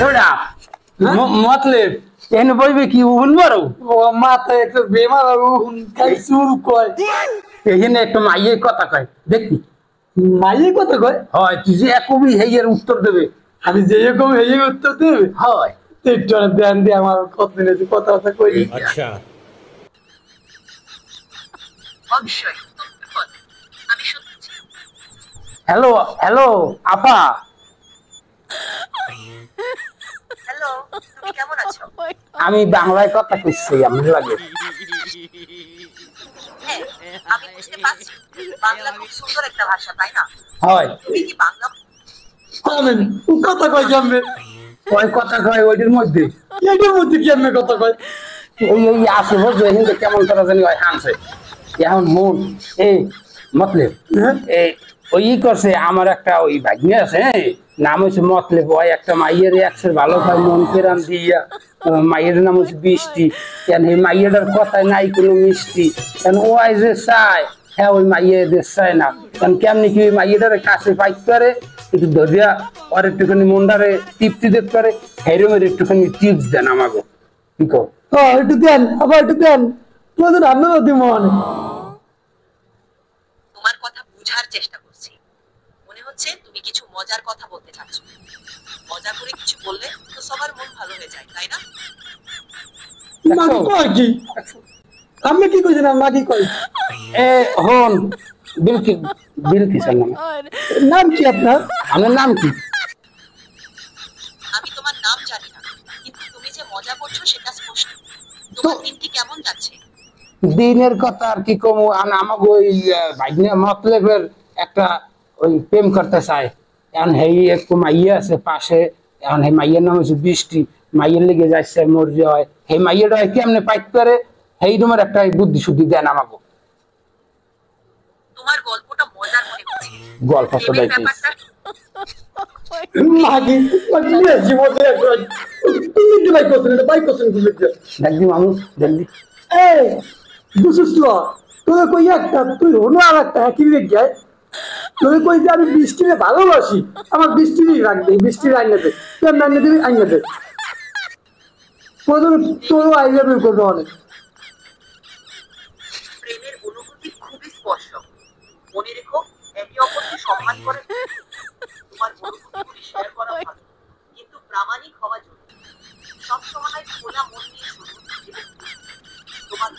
এবারে মতলব এনে বইবে কি উন মারো ও মাথা একটা বেমার খাই শুরু কয় এখানে একটা মাইয়ের কথা কয় দেখি মাইয়ে কথা কয় হয় তুই যে একবি হেয়ের উত্তর দেবে আমি যে রকম এই উত্তর দেবে হয় একটু ধ্যান দিয়ে আমার কত দিনের কথা কথা কই আচ্ছা অবশ্যই আমি শুনছি। হ্যালো হ্যালো আপা হ্যালো, তুমি কেমন আছো? আমি বাংলায় কথা কইছি আমি লাগে হ্যাঁ, আমি বুঝতে পারছি বাংলা খুব সুন্দর একটা ভাষা, তাই না? হয় তুমি কি বাংলা আমেন কথা কয় কেমনে ওই কথা কয় ওইটার মধ্যে এটার মধ্যে কেমনে কথা কয় এই এই আসে বুঝছো হিন্দু কেমন করা জানি হয় হানছে এখন মন এই মতলব এই ওই করছে আমার একটা ওই ভাগ্নে আছে নাম হচ্ছে মতলব ওই একটা মাইয়ের একসের ভালো পায় মন কেরান দিয়া মাইয়ের নাম হচ্ছে বৃষ্টি কেন এই মাইয়েটার কথায় নাই কোনো মিষ্টি কেন ও আই যে চায় হ্যাঁ ওই মাইয়েদের চায় না কারণ কেমনি কি ওই মাইয়েটারে কাছে পাইতে পারে একটু ধরিয়া ওর একটুখানি মনটারে তৃপ্তি দেখতে পারে হেরমের একটুখানি টিপস দেন আমাকে কি কো একটু দেন আবার একটু দেন তোদের রান্না দিতে মনে তোমার কথা বুঝার চেষ্টা করছি। মনে হচ্ছে তুমি কিছু মজার কথা বলতে চাচ্ছ। মজা করে কিছু বললে তো সবার মন ভালো হয়ে যায়, তাই না? মাকে কয় কি আমি কি কইছি না মাকে কয় এ হন বিলকি বিলকি স্যার নাম নাম কি আপনার আমার নাম কি আমি তোমার নাম জানি না, কিন্তু তুমি যে মজা করছো সেটা স্পষ্ট। তোমার দিনটি কেমন যাচ্ছে? দিনের কথা আর কি কম আমাকে ওই ভাগ্নে মতলবের একটা ওই প্রেম করতে চায় এখন হেই একটু মাইয়া আছে পাশে এখন এই মাইয়ের নাম হচ্ছে বৃষ্টি মাইয়ের লেগে যাচ্ছে মর্জি হয় সেই মাইয়াটা হয় কেমনে পাইতে পারে সেই তোমার একটা বুদ্ধি শুদ্ধি দেন আমাকে তোমার গল্পটা মজার মনে হচ্ছে। গল্প তো প্রেমের দেখি ব্যাপারটা মাকে পাঠিয়ে জীবনে তুমি ভাই করছেন এটা ভাই করছেন কি দেখবি মানুষ দেখবি এই দুসুস্ত তোর কই একটা তুই হলো আর একটা একই রেখ যায় তোর কই যে আমি বৃষ্টিরে ভালোবাসি আমার বৃষ্টিরই রাখবে বৃষ্টির আইনা দে তোর আইনা দিবি আইনা দে তোর আইনা বের করবে অনেক প্রেমের অনুভূতি খুবই স্পষ্ট। মনে রেখো, একে অপরকে সম্মান করে তোমার অনুভূতিগুলি শেয়ার করা ভালো, কিন্তু প্রামাণিক হওয়া জরুরি। সবসময় খোলা মন নিয়ে শুনুন এবং তোমার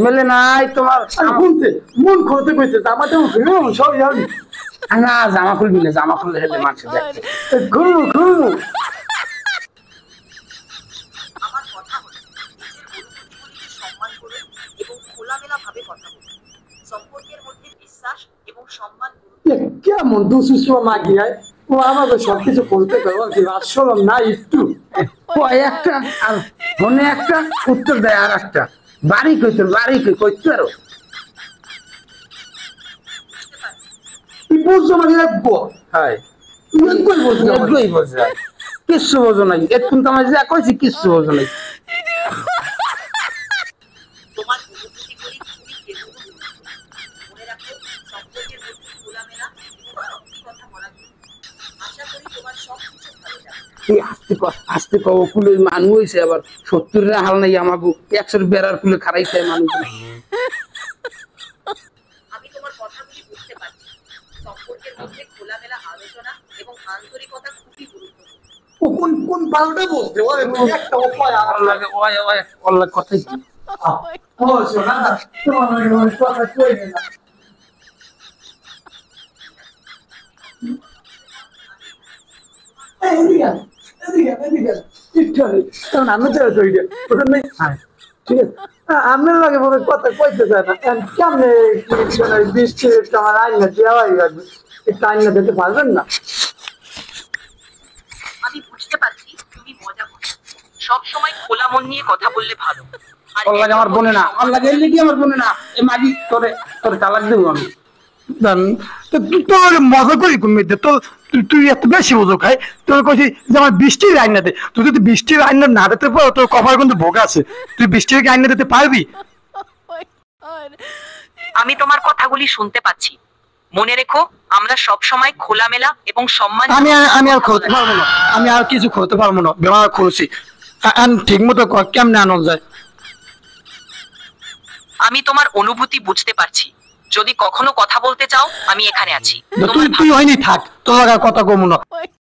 মেলে নাই তোমার শুনছে মন খুলতে কইছে জামাতে সব যাবি না জামা খুলবি না জামা খুললে হেলে মানুষ দেখবে খুলবো খুলবো আমার কথা হলো নিজের অনুভূতিগুলিকে সম্মান করুন এবং খোলামেলা ভাবে কথা বলুন। সম্পর্কের মধ্যে বিশ্বাস এবং সম্মান কেমন দুসুস্ত মাগি হয় ও আমাকে সবকিছু করতে পারবো আসলাম না একটু কয় একটা আর ফোনে একটা উত্তর দেয় আর একটা বাড়ি কই তোর বাড়ি কই কইতে পারো তুই বুঝছো মানে রাখবো হয় একবার বুঝছো এগুলোই বোঝা যায় কিচ্ছু বোঝো নাই এখন তো আমার যা কইছি কিচ্ছু বোঝো নাই তোমার অনুভূতিগুলি খুবই কেন্দ্রবিন্দু। মনে রাখো, সম্পর্কের মধ্যে খোলামেলা এবং সত্যি কথা বলা জরুরি। আশা করি তোমার সবকিছু ভালো যাবে। এই আস্তে কও কুলের মানুষ হইছে আবার 70 এর হাল নাই আমাগো 100 বেড়ার কুলে খারাইছে মানুষ আমি তোমার কথাগুলি বুঝতে পারছি। সম্পর্কের মধ্যে খোলামেলা আলোচনা এবং আন্তরিকতা খুবই গুরুত্বপূর্ণ। ও কোন কোন ভালোটা বলছে ওরে একটা উপায় আর ভালো লাগে ওই ওই অল্লাহ কথাই ও শোনা না তোমার কথা কই না এদিকে এদিকে এদিকে ইচ্ছারে তখন আমি তো তৈরি ওটা নেই ঠিক আছে আমার লাগে বলে কথা কইতে চায় না কেমনে বৃষ্টি আমার আইনা দেওয়াই লাগবে একটু আইনা দিতে পারবেন না আমি বুঝতে পারছি তুমি মজা করছো। সবসময় খোলা মন নিয়ে কথা বললে ভালো। আর অল্লাহ আমার বোনে না অল্লাহ এলে কি আমার বোনে না এই মাগি তোরে তোরে তালাক দেবো আমি তোর মজা করি কমিতে তো তুই এত বেশি মজা খাই তোর কইছি যে আমার বৃষ্টির আইনা দে তুই যদি বৃষ্টির আইনা না দিতে পারো তোর কপাল কিন্তু ভোগ আছে তুই বৃষ্টির আইনা দিতে পারবি আমি তোমার কথাগুলি শুনতে পাচ্ছি। মনে রেখো আমরা সব সময় খোলামেলা এবং সম্মান। আমি আর খোঁজতে পারবো না, আমি আর কিছু খোঁজতে পারবো না, বেমার খুলছি। ঠিক মতো কেমনে আনো যায়? আমি তোমার অনুভূতি বুঝতে পারছি। যদি কখনো কথা বলতে চাও আমি এখানে আছি। তুই হয়নি থাক, তোর কথা কমু না।